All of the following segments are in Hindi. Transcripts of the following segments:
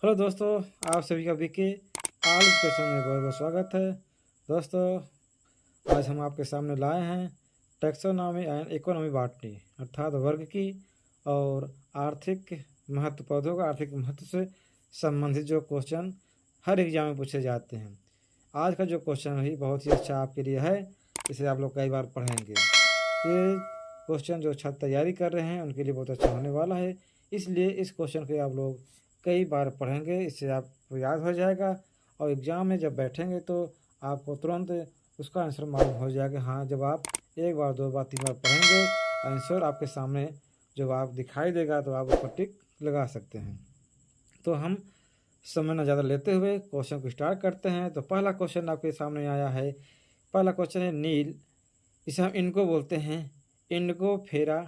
हेलो दोस्तों, आप सभी का विकी आल स्टेशन में बहुत बहुत स्वागत है। दोस्तों, आज हम आपके सामने लाए हैं टैक्सोनॉमी एंड इकोनॉमी बॉटनी अर्थात वर्ग की और आर्थिक महत्व, पौधों का आर्थिक महत्व से संबंधित जो क्वेश्चन हर एग्जाम में पूछे जाते हैं। आज का जो क्वेश्चन है बहुत ही अच्छा आपके लिए है, इसे आप लोग कई बार पढ़ेंगे। ये क्वेश्चन जो छात्र तैयारी कर रहे हैं उनके लिए बहुत अच्छा होने वाला है, इसलिए इस क्वेश्चन को आप लोग कई बार पढ़ेंगे, इससे आपको याद हो जाएगा और एग्ज़ाम में जब बैठेंगे तो आपको तुरंत उसका आंसर मालूम हो जाएगा। हाँ, जब आप एक बार, दो बार, तीन बार पढ़ेंगे, आंसर आपके सामने जब आप दिखाई देगा तो आप उसको टिक लगा सकते हैं। तो हम समय न ज़्यादा लेते हुए क्वेश्चन को स्टार्ट करते हैं। तो पहला क्वेश्चन आपके सामने आया है। पहला क्वेश्चन है नील, इसे हम इनको बोलते हैं। इंडिगो फेरा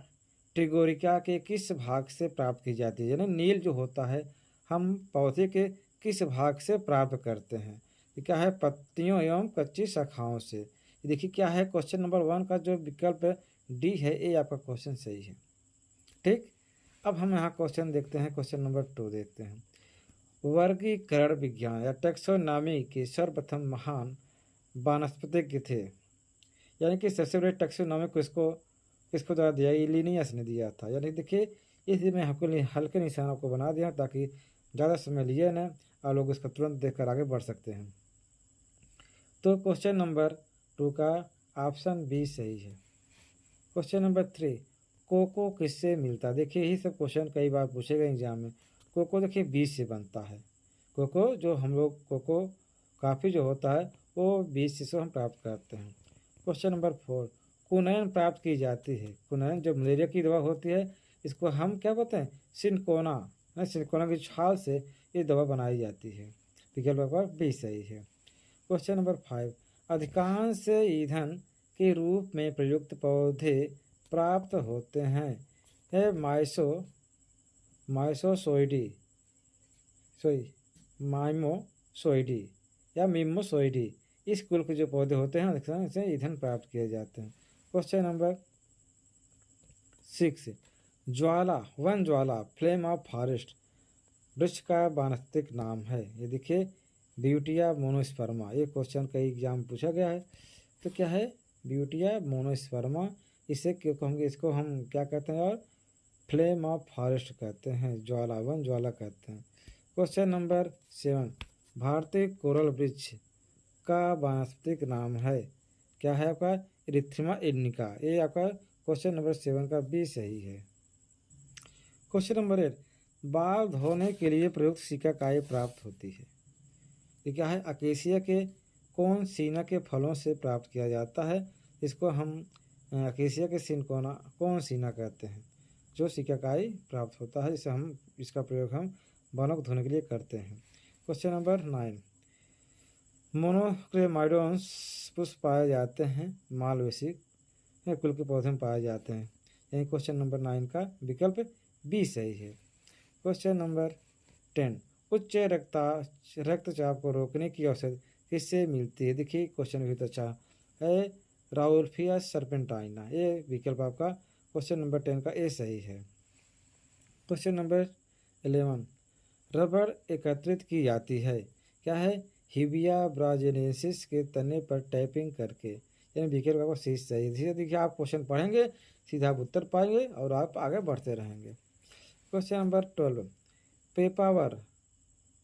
ट्रिगोरिका के किस भाग से प्राप्त की जाती है? यानी नील जो होता है हम पौधे के किस भाग से प्राप्त करते हैं? ये क्या है? पत्तियों एवं कच्ची शाखाओं से। ये देखिए क्या है, क्वेश्चन नंबर 1 का जो विकल्प डी है ये आपका क्वेश्चन सही है। ठीक, अब हम यहाँ क्वेश्चन देखते हैं। क्वेश्चन नंबर 2 देखते हैं। वर्गीकरण विज्ञान या टैक्सोनॉमी के सर्वप्रथम महान वानस्पतिज्ञ थे, यानी कि सबसे बड़े टैक्सोनॉमी को किसको द्वारा दिया? लिनियस ने दिया था। यानी देखिए, इसलिए मैं आपके लिए हल्के निशानों को बना दिया ताकि ज़्यादा समय लिए न और लोग इसको तुरंत देखकर आगे बढ़ सकते हैं। तो क्वेश्चन नंबर 2 का ऑप्शन बी सही है। क्वेश्चन नंबर 3, कोको किससे मिलता है? देखिए यही सब क्वेश्चन कई बार पूछे गए एग्जाम में। कोको देखिए बीज से बनता है। कोको जो हम लोग कोको काफ़ी जो होता है वो बीज से हम प्राप्त करते हैं। क्वेश्चन नंबर 4, कुनैन प्राप्त की जाती है। कुनैन जो मलेरिया की दवा होती है, इसको हम क्या बोलते हैं? सिनकोना। सिनकोना की छाल से ये दवा बनाई जाती है। विकल्प नंबर बी सही है। क्वेश्चन नंबर 5, अधिकांश ईंधन के रूप में प्रयुक्त पौधे प्राप्त होते हैं। है माइसोसोइडी सॉरी माइमोसोइडी या मिमोसोइडी, इस कुल के जो पौधे होते हैं इसे ईंधन प्राप्त किए जाते हैं। Question number 6, Jwala, one Jwala, flame of forest वृक्ष का वानस्पतिक नाम है। ये देखिए ब्यूटिया मोनोस्पर्मा। ये क्वेश्चन कई एग्जाम में पूछा गया है। तो क्या है? Butea monosperma. इसे क्यों कहेंगे? इसको हम क्या कहते हैं? और फ्लेम ऑफ फॉरेस्ट कहते हैं, ज्वाला, वन ज्वाला कहते हैं। क्वेश्चन नंबर 7, भारतीय कोरल वृक्ष का वानस्पतिक नाम है। क्या है आपका? इरिथ्रिमा इंडिका। ये आपका क्वेश्चन नंबर 7 का बी सही है। क्वेश्चन नंबर 8, बाल धोने के लिए प्रयुक्त सिकाकाई प्राप्त होती है। ये क्या है? अकेसिया के कौन सीना के फलों से प्राप्त किया जाता है? इसको हम अकेसिया के सिनकोना कौन सीना कहते हैं, जो सिकाकाई प्राप्त होता है। इसे हम इसका प्रयोग हम बालों को धोने के लिए करते हैं। क्वेश्चन नंबर 9, मोनोक्लेमाइडोन्स पुष्प पाए जाते हैं मालवेसी कुल के पौधे में पाए जाते हैं। यही क्वेश्चन नंबर 9 का विकल्प बी सही है। क्वेश्चन नंबर 10, उच्च रक्तचाप को रोकने की औषधि किससे मिलती है? देखिए क्वेश्चन भी तो अच्छा है, राउल्फिया सर्पेंटाइना। ये विकल्प आपका क्वेश्चन नंबर 10 का ए सही है। क्वेश्चन नंबर 11, रबड़ एकत्रित की जाती है। क्या है? हिबिया ब्राजेनेसिस के तने पर टैपिंग करके। यानी विकल्प आपको सी सही है। धीरे देखिए आप क्वेश्चन पढ़ेंगे, सीधा आप उत्तर पाएंगे और आप आगे बढ़ते रहेंगे। क्वेश्चन नंबर 12, पेपावर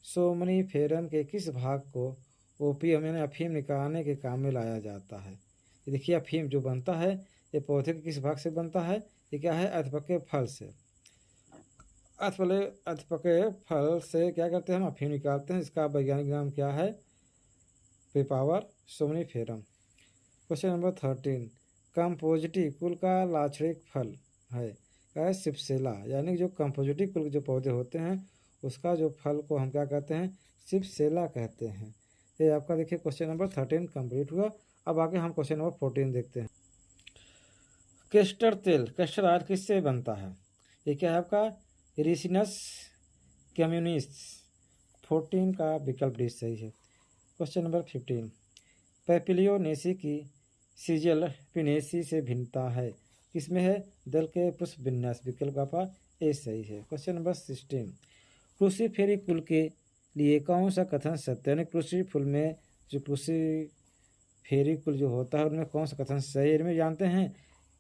सोमनीफेरम के किस भाग को ओपियम यानी अफीम निकालने के काम में लाया जाता है? ये देखिए अफीम जो बनता है ये पौधे के किस भाग से बनता है? ये क्या है? अधपके फल से। अधपके फल से क्या करते हैं? हम अफीम निकालते हैं। इसका वैज्ञानिक नाम क्या है? पेपावर सोमनीफेरम। क्वेश्चन नंबर 13, कंपोजिटी कुल का लाक्षणिक फल है। क्या है? सिप्सेला। यानी जो कंपोजिटी कुल के जो पौधे होते हैं उसका जो फल को हम क्या कहते हैं? सिप्सेला कहते हैं। ये आपका देखिए क्वेश्चन नंबर 13 कंप्लीट हुआ। अब आगे हम क्वेश्चन नंबर 14 देखते हैं। कैस्टर तेल, कैस्टर ऑयल किससे बनता है? ये क्या है आपका? Ricinus communis. 14 का विकल्प डी सही है। क्वेश्चन नंबर 15, पैपिलियोनेसी की सीजल पिनेसी से भिन्नता है। किसमें है? दल के पुष्प विन्यास। विकल्प आपका ए सही है। क्वेश्चन नंबर 16, क्रूसीफेरी कुल के लिए कौन सा कथन सत्य, यानी क्रूसीफुल में जो क्रूसीफेरी कुल जो होता है उनमें कौन सा कथन सही है, इनमें जानते हैं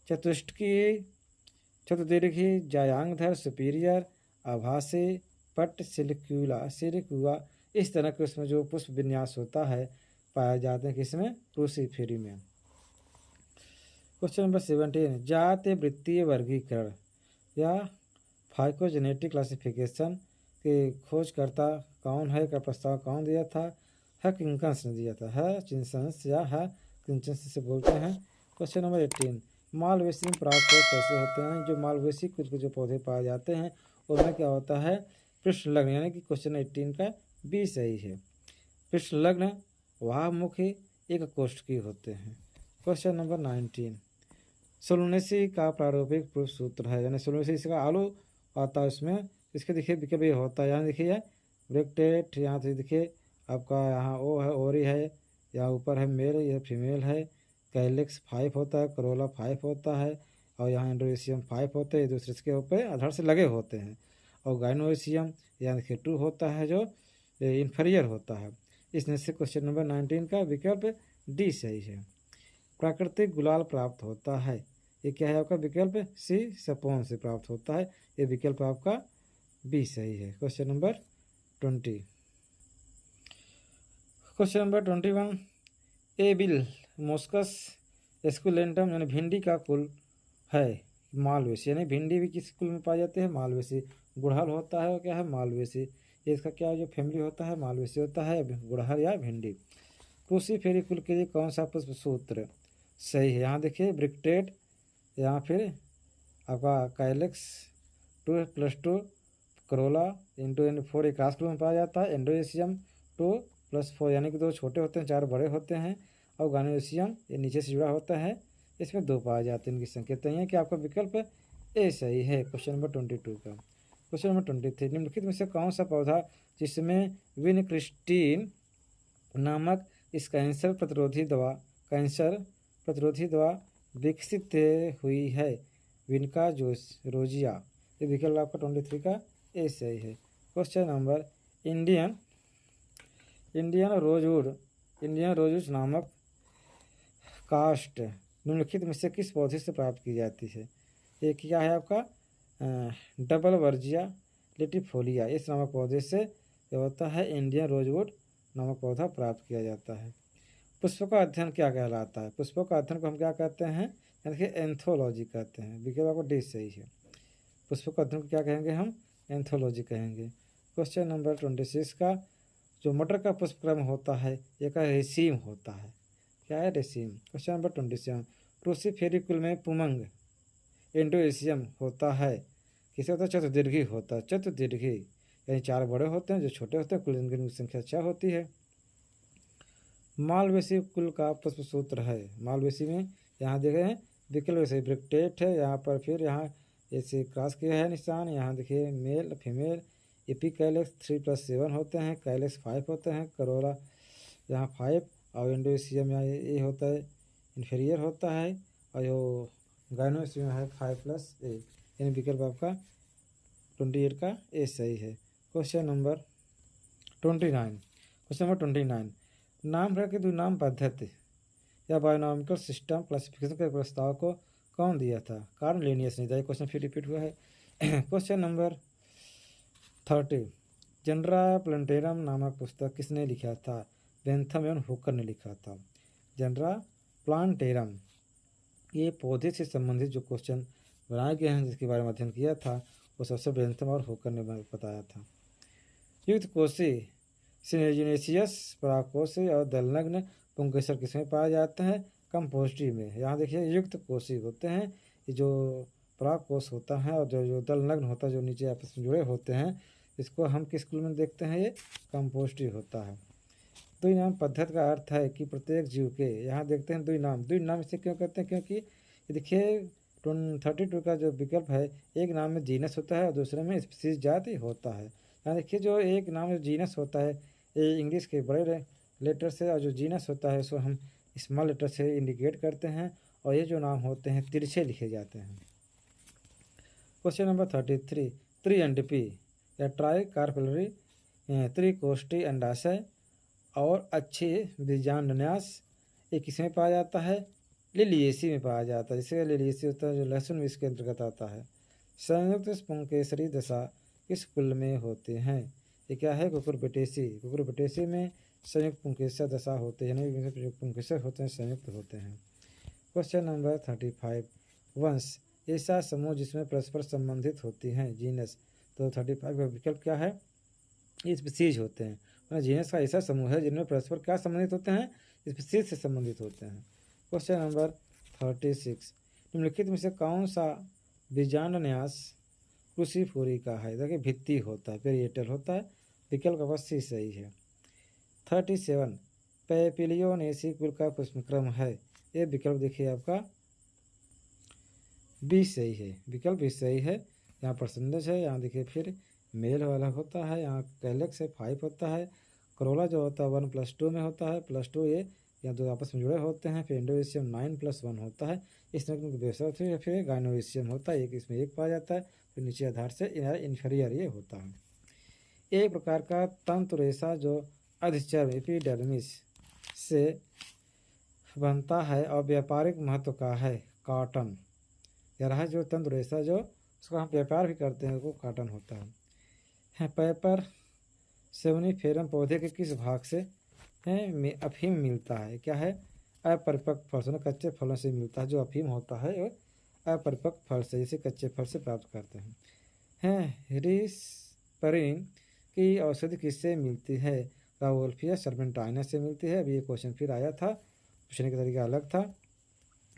चतुष्टकी, चतुर्दीर्घी, जायांगधर, सुपीरियर, आभासी, पट, सिलिकुआ, इस तरह के उसमें जो पुष्प विन्यास होता है पाया जाते हैं किसमें, क्रूसीफेरी में। क्वेश्चन नंबर 17, जातीय वृत्तीय वर्गीकरण या फाइकोजेनेटिक क्लासिफिकेशन के खोजकर्ता कौन है, का प्रस्ताव कौन दिया था, हकिंसंस ने दिया था, हचिंसंस या हकिंसंस से बोलते हैं। क्वेश्चन नंबर 18, मालवेसी में परागकोश कैसे होते हैं, जो मालवेसी कुछ जो पौधे पाए जाते हैं उनमें क्या होता है, पृष्ठलग्न, यानी कि क्वेश्चन 18 का बी सही है। पृष्ठलग्न वाहमुखी एक कोष्ठकी होते हैं। क्वेश्चन नंबर 19, सोलनेसी का प्रारूपिक प्रूफ सूत्र है, यानी सोलनेसी इसका आलू आता है उसमें, इसके देखिए विकल्प ये होता है, यहाँ देखिए ब्रेक्टेट, यहाँ से देखिए आपका यहाँ ओ है, ओरी है, यहाँ ऊपर है मेल, यह फीमेल है, कैलेक्स 5 होता है, करोला 5 होता है, और यहाँ एंड्रोसियम 5 होते हैं, एक दूसरे के ऊपर आधार से लगे होते हैं, और गाइनोसियम यहाँ देखिए 2 होता है जो इन्फीरियर होता है। इसमें से क्वेश्चन नंबर 19 का विकल्प डी सही है। प्राकृतिक गुलाल प्राप्त होता है, ये क्या है आपका विकल्प सी, सपोन से प्राप्त होता है, ये विकल्प आपका बी सही है। Question number 20, question number 21, Abelmoschus esculentum यानी भिंडी का कुल है मालवेसी, यानी भिंडी भी किस कुल में पाए जाते हैं, मालवेसी। गुड़हल होता है और क्या है, मालवेसी, ये इसका क्या जो फैमिली होता है, मालवेसी होता है, गुड़हल या भिंडी। क्रूसीफेरी कुल के लिए कौन सा पुष्प सूत्र सही है, यहाँ देखिए ब्रिक्टेट, यहाँ फिर आपका कैलेक्स 2+2, करोला इंटू 4 एक क्रास में पाया जाता है, एंड्रोसियम 2+4 यानी कि 2 छोटे होते हैं 4 बड़े होते हैं, और गाइनोसियम ये नीचे से जुड़ा होता है, इसमें 2 पाए जाते हैं, इनकी संकेत नहीं है कि आपका विकल्प ए सही है। क्वेश्चन नंबर 22 का। क्वेश्चन नंबर 23, निम्नलिखित में से कौन सा पौधा जिसमें विनक्रिस्टीन नामक इस कैंसर प्रतिरोधी दवा विकसित हुई है, विनका रोजिया, ये विकल्प आपका 23 का ए सही है। क्वेश्चन नंबर, इंडियन रोजवुड नामक कास्ट निम्नलिखित में से किस पौधे से प्राप्त की जाती है, ये क्या है आपका डबल वर्जिया लेटिफोलिया, इस नामक पौधे से यह होता है इंडियन रोजवुड नामक पौधा प्राप्त किया जाता है। पुष्पों का अध्ययन क्या कहलाता है, पुष्पों का अध्ययन को हम क्या कहते हैं, यानी कि एंथोलॉजी कहते हैं, विकल्प आपको डी सही है। पुष्पों का अध्ययन को क्या कहेंगे हम, एंथोलॉजी कहेंगे। क्वेश्चन नंबर 26 का, जो मटर का पुष्पक्रम होता है ये का रेसीम होता है, क्या है रेसीम। क्वेश्चन नंबर 27, क्रूसीफेरी कुल में पुमंग एंडोएसियम होता है, किसे होता है, चतुर्दीर्घी होता है, चतुर्दीर्घी यानी 4 बड़े होते हैं, जो छोटे होते हैं कुल इनकी संख्या 6 होती है। मालवेसी कुल का पुष्प सूत्र है, मालवेसी में यहाँ देख रहे हैं विकल्प से ब्रिक्टेट है, यहाँ पर फिर यहाँ ऐसे क्रॉस किया है निशान, यहाँ देखिए मेल फीमेल, एपिकैलेक्स 3+7 होते हैं, कैलेक्स 5 होते हैं, करोला यहाँ 5, और एंडोसियम यहाँ ए होता है, इन्फीरियर होता है, और जो गाइनोसियम है 5+8, यानी विकल्प आपका 28 का ए सही है। क्वेश्चन नंबर 29, नाम रख के नाम पद्धति या बायोनॉमिकल सिस्टम क्लासिफिकेशन के प्रस्ताव को कौन दिया था, कार्ल लिनियस ने दिया, क्वेश्चन फिर रिपीट हुआ है। क्वेश्चन नंबर 30, जनरा प्लांटेरम नामक पुस्तक किसने लिखा था, बेंथम एवं हुकर ने लिखा था। जनरा प्लांटेरम, ये पौधे से संबंधित जो क्वेश्चन बनाए गए हैं जिसके बारे में अध्ययन किया था वो सबसे बेंथम और हुकर ने बताया था। युक्त कोशी सिनेजिनेसियस पराकोशी और दलनग्न पुंकेसर किसमें पाए जाते हैं, कंपोस्टी में। यहाँ देखिए युक्त कोशी होते हैं, ये जो पराकोश होता है, और जो दलनग्न होता है जो नीचे आपस में जुड़े होते हैं, इसको हम किस कुल में देखते हैं, ये कंपोस्टी होता है। द्विनाम पद्धति का अर्थ है कि प्रत्येक जीव के, यहाँ देखते हैं द्विनाम इसे क्यों कहते हैं, क्योंकि देखिए 32 का जो विकल्प है, एक नाम में जीनस होता है और दूसरे में स्पीसीज जाति होता है। यहाँ देखिए जो एक नाम में जीनस होता है ये इंग्लिश के बड़े लेटर से, और जो जीनस होता है उसको हम स्मॉल लेटर से इंडिकेट करते हैं, और ये जो नाम होते हैं तिरछे लिखे जाते हैं। क्वेश्चन नंबर 33, त्रिअंडपी या ट्राई कार्पेलरी त्रिकोष्ठी अंडाशय और अच्छे बीजांडन्यास ये किसमें पाया जाता है? लिलिएसी में पाया जाता है। जिससे लिलिएसी होता है जो लहसुन भी इसके अंतर्गत आता है। संयुक्त पुंकेसरी दशा किस कुल में होते हैं? ये क्या है? कुकुरबिटेसी। कुकुरबिटेसी में संयुक्त पुंकेसर दशा होते हैं, यानी पुंकेसर होते हैं, संयुक्त होते हैं। क्वेश्चन नंबर 35, वंश ऐसा समूह जिसमें परस्पर संबंधित होती हैं, जीनस। तो 35 का विकल्प क्या है? स्पीसीज होते हैं। जीनस का ऐसा समूह है जिनमें परस्पर क्या संबंधित होते हैं? स्पीसीज से संबंधित होते हैं। क्वेश्चन नंबर 36, निम्नलिखित में से कौन सा बीजांडन्यास क्रूसीफोरी का है? देखिए भित्ति होता है, पेरिएटल होता है। विकल्प अवश्य सही है। 37, पैपिलियोनेसी कुल का पुष्पक्रम है। ये विकल्प देखिए आपका बी सही है। विकल्प बी सही है। यहाँ परसेंटेज है, यहाँ देखिए फिर मेल वाला होता है, यहाँ कैलेक्स है 5 होता है। करोला जो होता है 1+2 में होता है, +2 ये या दो आपस में जुड़े होते हैं। फिर इंडोएशियम 9+1 होता है। इस तरह के फिर गाइनोएशियम होता है, एक इसमें एक पाया जाता है। फिर नीचे आधार से इन्फीरियर ये होता है। एक प्रकार का तंतु रेशा जो अधिचर्म एपिडर्मिस से बनता है और व्यापारिक महत्व का है, कॉटन। यह रहा जो तंतु रेशा जो उसका हम व्यापार भी करते हैं, वो कॉटन होता है। पेपर सेमनीफेरम पौधे के किस भाग से अफीम मिलता है? क्या है? अपरिपक्व फल से, कच्चे फलों से मिलता है। जो अफीम होता है वो अपरिपक्व फल से, जैसे कच्चे फल से प्राप्त करते हैं। रिस्परिन की औषधि किससे मिलती है? रावोल्फिया सर्पेंटाइना से मिलती है। अभी ये क्वेश्चन फिर आया था, पूछने का तरीका अलग था।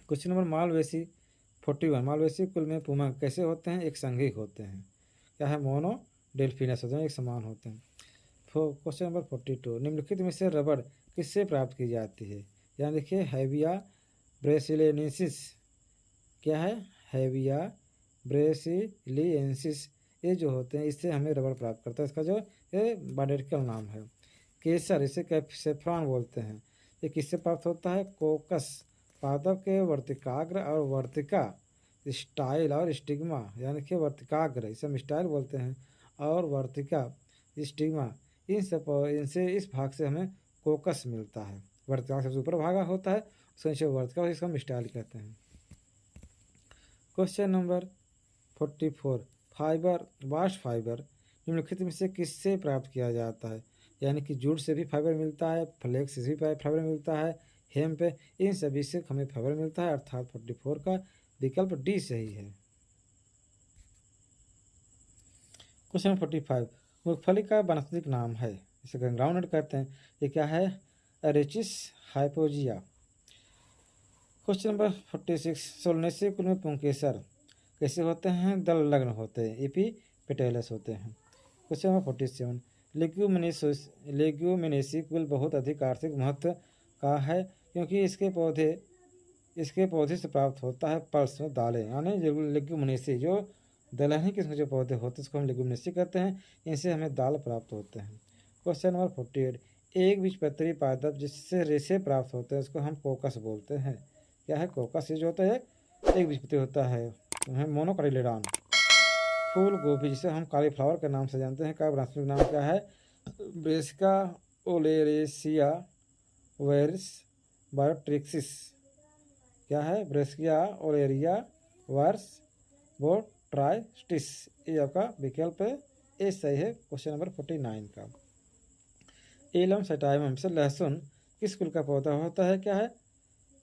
क्वेश्चन नंबर मालवेसी 41, मालवेसी कुल में पुमा कैसे होते हैं? एक संघिक होते हैं। क्या है? मोनो डेल्फिनस होते हैं, एक समान होते हैं। क्वेश्चन नंबर 42, निम्नलिखित में से रबड़ किससे प्राप्त की जाती है? यहाँ देखिए हैविया ब्रेसिलियनेसिस। क्या है? हैविया ब्रेसिलियनेसिस ये जो होते हैं इससे हमें रबड़ प्राप्त करता है। इसका जो ये बॉटैनिकल नाम है। केसर, इसे सेफ्रॉन बोलते हैं। ये किससे प्राप्त होता है? कोकस पादप के वर्तिकाग्र और वर्तिका स्टाइल और स्टिग्मा, यानी कि वर्तिकाग्र इसे हम स्टाइल बोलते हैं और वर्तिका स्टिग्मा इनसे इस भाग से हमें कोकस मिलता है। वर्तिका सबसे ऊपर भागा होता है, उसको नीचे वर्तिका, इसको हम स्टाइल कहते हैं। Question number 44, fibre bast fibre निम्नलिखित में से किससे प्राप्त किया जाता है? यानी कि जूट से भी फाइबर मिलता है, फ्लेक्स से भी फाइबर मिलता है, हेम्प इन सभी से हमें फाइबर मिलता है। अर्थात 44 का विकल्प डी सही है। क्वेश्चन 45, मूंगफली का वानस्पतिक नाम है, इसे ग्राउंडनट कहते हैं। ये क्या है? एरेचिस हाइपोजिया। क्वेश्चन नंबर 46, सोलनेसी कुल में पुंकेसर कैसे होते हैं? दल लग्न होते हैं, एपीपेटैलस होते हैं। क्वेश्चन नंबर 47, लेग्यूमिनेसी कुल बहुत अधिक आर्थिक महत्व का है क्योंकि इसके पौधे से प्राप्त होता है पल्स में दालें, यानी लेग्यूमिनेसी जो दलहनी किस्म के जो पौधे होते हैं उसको हम लेग्यूमिनेसी कहते हैं। इनसे हमें दाल प्राप्त होते हैं। क्वेश्चन नंबर 48, एक बीजपत्री पादप जिससे रेशे प्राप्त होते हैं उसको हम कोकस बोलते हैं। क्या है? कोकस जो होता है एक बीजपत्री होता है, मोनोकटिलिडॉन। फूल गोभी जिसे हम कॉलीफ्लावर के नाम से जानते हैं, का वानस्पतिक नाम क्या है? Brassica oleracea var botrytis. क्या है? Brassica oleracea var botrytis. ये आपका विकल्प ए सही है। क्वेश्चन नंबर 49 का, एलम सेटाइमम से लहसुन किस कुल का पौधा होता है? क्या है?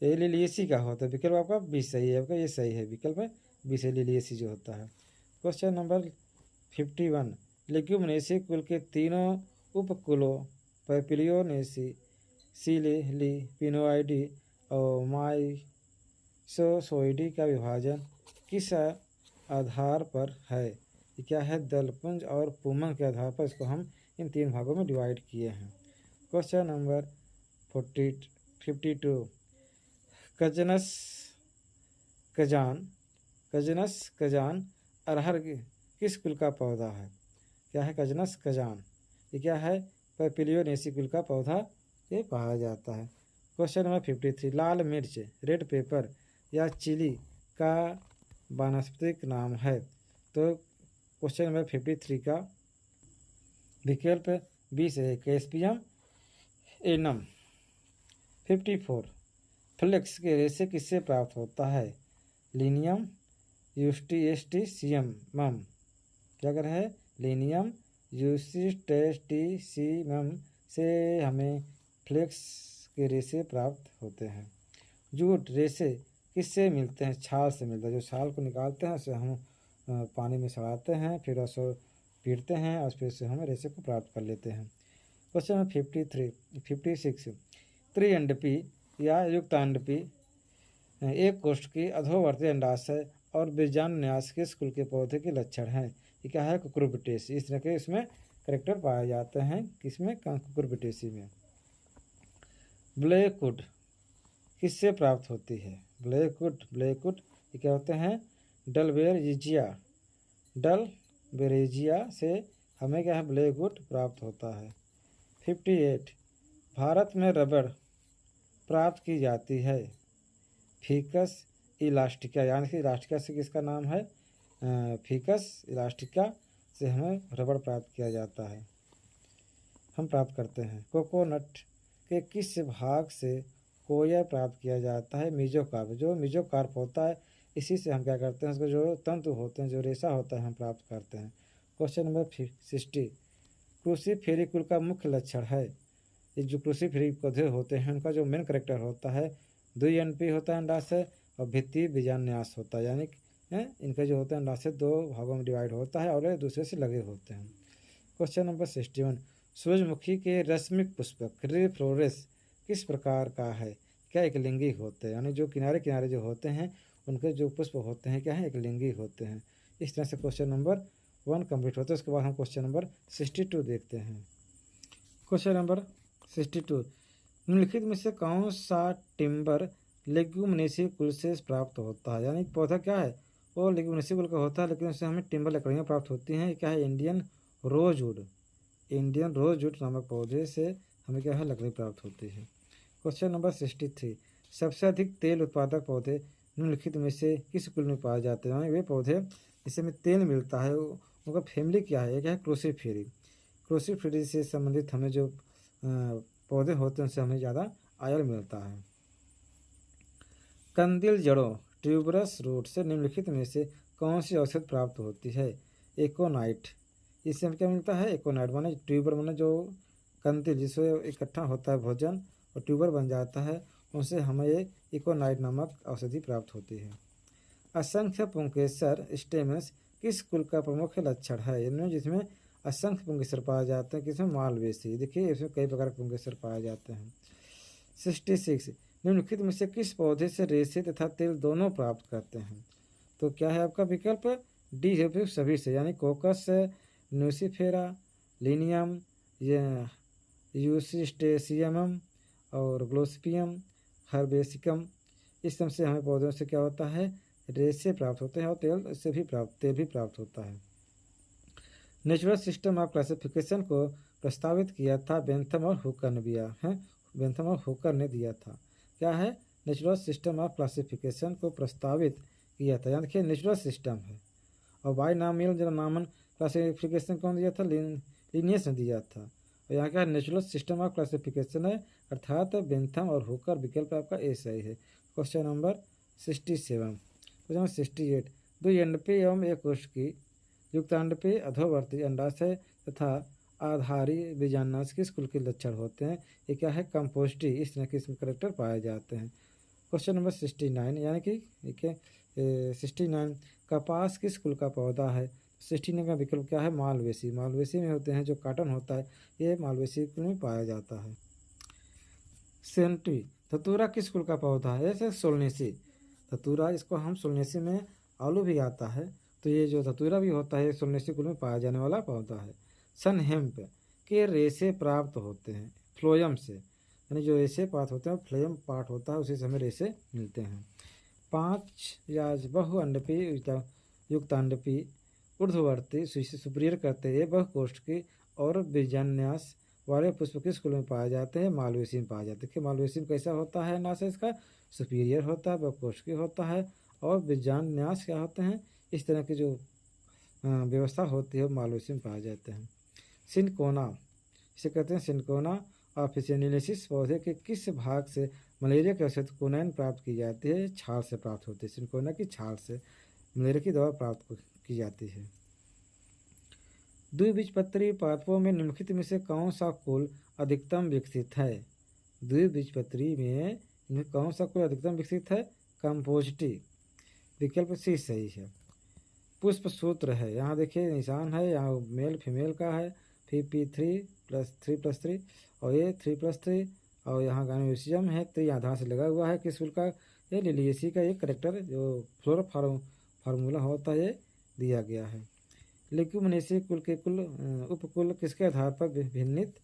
ये लिलिएसी का होता है। विकल्प आपका बी सही है, आपका ये सही है। विकल्प है बी से लिलिएसी जो होता है। क्वेश्चन नंबर 51, लेग्यूमिनेसी कुल के तीनों उपकुलों पैपिलियोनेसी, सिलेली, पिनोइडी और माइसोसोइडी का विभाजन किस आधार पर है? ये क्या है? दलपुंज और पुमंग के आधार पर इसको हम इन 3 भागों में डिवाइड किए हैं। क्वेश्चन नंबर 52, कजनस कजान अरहर किस कुल का पौधा है? क्या है? कजनस कजान ये क्या है? पैपिलियोनेसी कुल का पौधा ये पाया जाता है। क्वेश्चन नंबर 53, लाल मिर्च रेड पेपर या चिली का वानस्पतिक नाम है? तो क्वेश्चन नंबर 53 का विकल्प बी से कैस्पियम एनम। 54 फ्लेक्स के रेशे किससे प्राप्त होता है? लिनियम यूस्टीएस्टिसियमम। क्या कर है? लिनियम यूस्टीएस्टिसियमम से हमें फ्लेक्स के रेशे प्राप्त होते हैं। जूट रेशे किससे मिलते हैं? छाल से मिलता है। जो छाल को निकालते हैं उसे हम पानी में सड़ाते हैं, फिर उसे पीटते हैं और फिर से हम रेशे को प्राप्त कर लेते हैं। क्वेश्चन नंबर 56 त्रिअंडपी या युक्तांडपी एक कोष्ठ की अधोवर्ती अंडाशय और बीजान्यास किस कुल के पौधे के लक्षण हैं? ये क्या है? कुकुरबिटेसी। इस तरह के इसमें करेक्टर पाए जाते हैं किसमें? कुकुरबिटेसी में। ब्लैकवुड किससे प्राप्त होती है? ब्लैकवुड ये क्या होते हैं? डलबेरेजिया से हमें क्या है? ब्लैकवुड प्राप्त होता है। 58 भारत में रबड़ प्राप्त की जाती है। फीकस इलास्टिका, यानी कि इलास्टिका से किसका नाम है? फीकस इलास्टिका से हमें रबड़ प्राप्त किया जाता है, हम प्राप्त करते हैं। कोकोनट के किस भाग से कोया प्राप्त किया जाता है? मीजोकार्प। जो मीजोकार्प होता है इसी से हम क्या करते हैं? उसके जो तंतु होते हैं, जो रेशा होता है, हम प्राप्त करते हैं। क्वेश्चन नंबर 60 क्रूसीफेरी कुल का मुख्य लक्षण है? ये जो क्रूसीफेरी पौधे होते हैं उनका जो मेन करेक्टर होता है द्विअंडपी होता है अंडाशय और भित्ति बीजान्यास होता है, यानी इनका जो होता है अंडाशय दो भागों में डिवाइड होता है और एक दूसरे से लगे होते हैं। क्वेश्चन नंबर 61 सूरजमुखी के रश्मिक पुष्पक फ्लोरेस किस प्रकार का है? क्या एक लिंगी होते हैं, यानी जो किनारे किनारे जो होते हैं उनके जो पुष्प होते हैं क्या है? एक लिंगी होते हैं। इस तरह से क्वेश्चन नंबर 1 कंप्लीट होता है। उसके बाद हम क्वेश्चन नंबर 62 देखते हैं। क्वेश्चन नंबर 62 निम्नलिखित में से कौन सा टिम्बर लेग्यूमिनेसी कुल से प्राप्त होता है? यानी पौधा क्या है? वो लेग्यूमिनेसी कुल का होता है, लेकिन उससे हमें टिम्बर लकड़ियाँ प्राप्त होती हैं। क्या है? इंडियन रोजवुड नामक पौधे से हमें क्या है? लकड़ी प्राप्त होती है। क्वेश्चन नंबर 63 सबसे अधिक तेल उत्पादक पौधे निम्नलिखित में से किस कुल में पाए जाते हैं? वे पौधे जिससे हमें तेल मिलता है उनका फैमिली क्या है? क्या है? क्रूसीफेरी से संबंधित हमें जो पौधे होते हैं उनसे हमें ज़्यादा आयल मिलता है। कंदिल जड़ों ट्यूबरस रूट से निम्नलिखित में से कौन सी औषध प्राप्त होती है? एकोनाइट। इससे हमें क्या मिलता है? एकोनाइट माने ट्यूबर माने जो कंदिल जिससे इकट्ठा होता है भोजन और ट्यूबर बन जाता है, उनसे हमें ये इकोनाइट नामक औषधि प्राप्त होती है। असंख्य पुंकेसर स्टेमस किस कुल का प्रमुख लक्षण है? इनमें जिसमें असंख्य पुंकेसर पाए जाते हैं। किसमें? मालवेसी। देखिए इसमें कई प्रकार के पुंकेसर पाए जाते हैं। 66 निम्नलिखित में से किस पौधे से रेशे तथा तेल दोनों प्राप्त करते हैं? तो क्या है आपका विकल्प? डी है सभी से, यानी कोकस न्यूसीफेरा, लिनियम, यूसिस्टेसियमम और ग्लोस्पियम हर्बेसिकम। इस तरह से हमें पौधों से क्या होता है? रेशे प्राप्त होते हैं और तेल भी प्राप्त होता है। नेचुरल सिस्टम ऑफ क्लासिफिकेशन को प्रस्तावित किया था बेंथम और हुकर ने दिया था। क्या है? नेचुरल सिस्टम ऑफ क्लासिफिकेशन को प्रस्तावित किया था, यानी कि नेचुरल सिस्टम है। और बाइनॉमियल नामन क्लासिफिकेशन कौन दिया था? लिनियस ने दिया था। और यहाँ क्या नेचुरल सिस्टम ऑफ क्लासिफिकेशन है, अर्थात बेंथम और हुकर। विकल्प आपका ए सही है। क्वेश्चन नंबर 67 क्वेश्चन नंबर 68 द्विअंडपी एवं एक कोश की युक्तांडपी अधोवर्ती अंडाशय तथा आधारी बीजान्यास किस कुल के लक्षण होते हैं? ये क्या है? कंपोस्टी। इस तरह के इसमें करेक्टर पाए जाते हैं। क्वेश्चन नंबर 69 यानी कि 69 कपास किस कुल का पौधा है? 69 का विकल्प क्या है? मालवेसी में होते हैं। जो कॉटन होता है ये मालवेसी कुल में पाया जाता है। सेंट्री धतूरा किस कुल का पौधा है? जैसे सोलनेसी धतूरा, इसको हम सोलनेसी में आलू भी आता है, तो ये जो धतूरा भी होता है सोलनेसी कुल में पाया जाने वाला पौधा है। सन हेम्प के रेशे प्राप्त होते हैं फ्लोयम से, यानी जो रेशे प्राप्त होते हैं फ्लोयम पार्ट होता है, उसी से हमें रेशे मिलते हैं। 5 या बहुअंडपी युक्तांडपी ऊर्ध्ववर्ती सुप्रियर करते हुए बहुकोष्ठ की और बीजान्यास वाले पुष्प किस कुल में पाए जाते हैं? मालवेसी में पाए जाते हैं। मालवेसी में कैसा होता है? नासा इसका सुपीरियर होता है, बहुकोष्ठी होता है और बीजान्यास क्या होते हैं? इस तरह की जो व्यवस्था होती है मालवेसी में पाए जाते हैं। सिनकोना, इसे कहते हैं सिनकोना ऑफिसिनेलिसिस पौधे के किस भाग से मलेरिया की औषध क्विनोन प्राप्त की जाती है? छाल से प्राप्त होती है। सिनकोना की छाल से मलेरिया की दवा प्राप्त की जाती है। द्विबीजपत्री पादपों में निम्नलिखित में से कौन सा कुल अधिकतम विकसित है? द्विबीजपत्री में कौन सा कुल अधिकतम विकसित है? कंपोजिटी, विकल्प सी सही है। पुष्प सूत्र है, यहाँ देखिए निशान है, यहाँ मेल फीमेल का है, फिर P3+3+3 और ये 3+3 और यहाँ गाइनोसियम है, तो यहाँ आधार से लगा हुआ है किस कुल का? ये लिलिएसी का एक करेक्टर जो फ्लोरा फार्मूला होता है ये दिया गया है। लेग्यूमिनेसी कुल के कुल उपकुल किसके आधार पर भिन्नित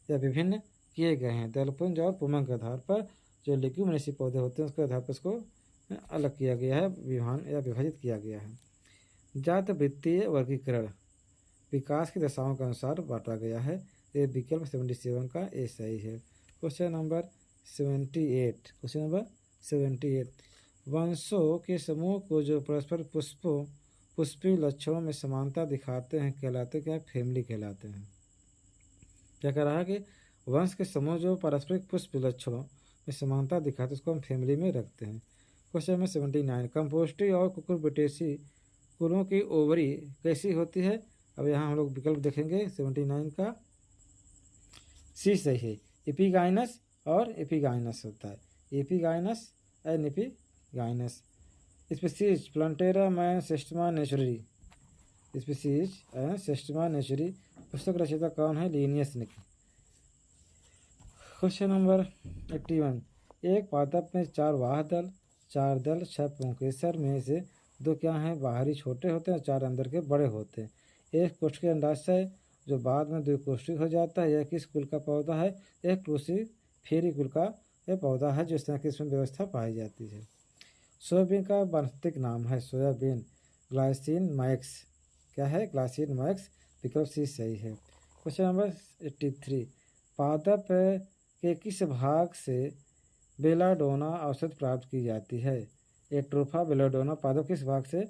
या विभिन्न किए गए हैं? दलपुंज और पुमंग के आधार पर जो लेग्यूमिनेसी पौधे होते हैं उसके आधार पर इसको अलग किया गया है, विभाजन या विभाजित किया गया है। जात वृत्तीय वर्गीकरण विकास की दशाओं के अनुसार बांटा गया है। ये विकल्प 77 का ए सही है। क्वेश्चन नंबर 78, क्वेश्चन नंबर 78, वंशों के समूह को जो परस्पर पुष्पी लक्षणों में समानता दिखाते हैं कहलाते क्या? फैमिली कहलाते हैं। क्या कह रहा है कि वंश के समूह जो पारस्परिक पुष्प लक्षणों में समानता दिखाते हैं उसको हम फैमिली में रखते हैं। क्वेश्चन नंबर 79, कंपोस्टी और कुकुरबिटेसी कुलों की ओवरी कैसी होती है? अब यहाँ हम लोग विकल्प देखेंगे 79 का सी सही है। एपिगाइनस और एपिगाइनस होता है, epigynous and epigynous. Species Plantarum मैन Systema Naturae, Species and Systema Naturae पुस्तक रचयिता कौन है? लीनियस निक। क्वेश्चन नंबर 81, एक पादप में 4 वाह दल, 4 दल 6 पुंकेसर में से 2 क्या हैं? बाहरी छोटे होते हैं और 4 अंदर के बड़े होते हैं। एक कोष्ठकीय अंडाशय जो बाद में द्विकोष्ठिक हो जाता है, यह किस कुल का पौधा है? एक क्रूसीफेरी कुल का यह पौधा है जो इस तरह की इसमें व्यवस्था पाई जाती है। सोयाबीन का वानस्पतिक नाम है सोयाबीन ग्लाइसिन मैक्स, क्या है? ग्लाइसिन मैक्स, विकल्प सी सही है। क्वेश्चन नंबर 83, पादप के किस भाग से बेलाडोना औषध प्राप्त की जाती है? एट्रोफा बेलाडोना पादप किस भाग से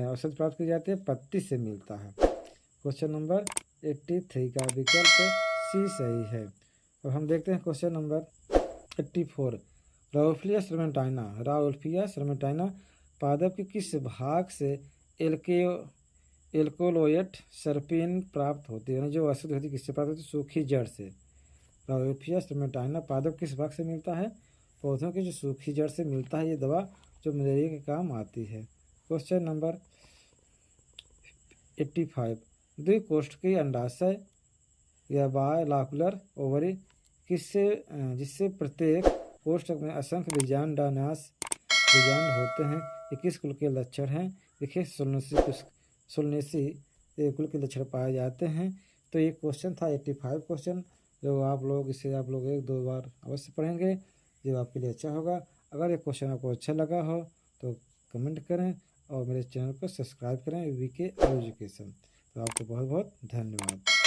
औषध प्राप्त की जाती है? पत्ती से मिलता है। क्वेश्चन नंबर 83 का विकल्प सी सही है। अब हम देखते हैं क्वेश्चन नंबर 84, राउल्फिया सर्मेंटाइना पादप के किस भाग से एल्कोलोएट सर्पिन प्राप्त होती है? जो औषधि होती है किससे प्राप्त होती है? सूखी जड़ से। राउल्फिया सर्मेंटाइना पादप किस भाग से मिलता है? पौधों की जो सूखी जड़ से मिलता है ये दवा जो मलेरिया के काम आती है। क्वेश्चन नंबर 85, द्विकोष्ठकीय अंडाशय या बायलाकुलर ओवरी जिससे प्रत्येक कोष्ठक में असंख्य बीजांड होते हैं, ये किस कुल के लक्षण हैं? देखिए सोलनेसी कुल के लक्षण पाए जाते हैं। तो ये क्वेश्चन था 85 क्वेश्चन, जो आप लोग इसे 1-2 बार अवश्य पढ़ेंगे, जो आपके लिए अच्छा होगा। अगर ये क्वेश्चन आपको अच्छा लगा हो तो कमेंट करें और मेरे चैनल को सब्सक्राइब करें वीके एजुकेशन। तो आपको बहुत बहुत धन्यवाद।